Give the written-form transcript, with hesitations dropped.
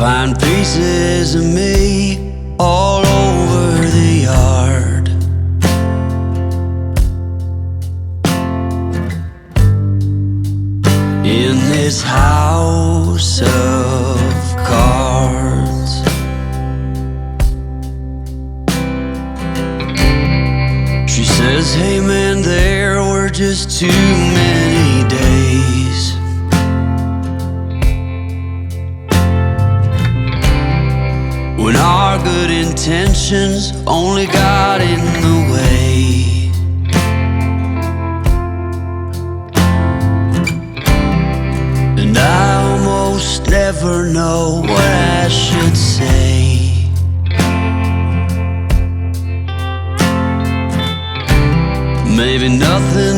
find pieces of me all over the yard. In this house of cards, she says, hey man, there were just too many days when our good intentions only got in the way. And I almost never know what I should say. Maybe nothing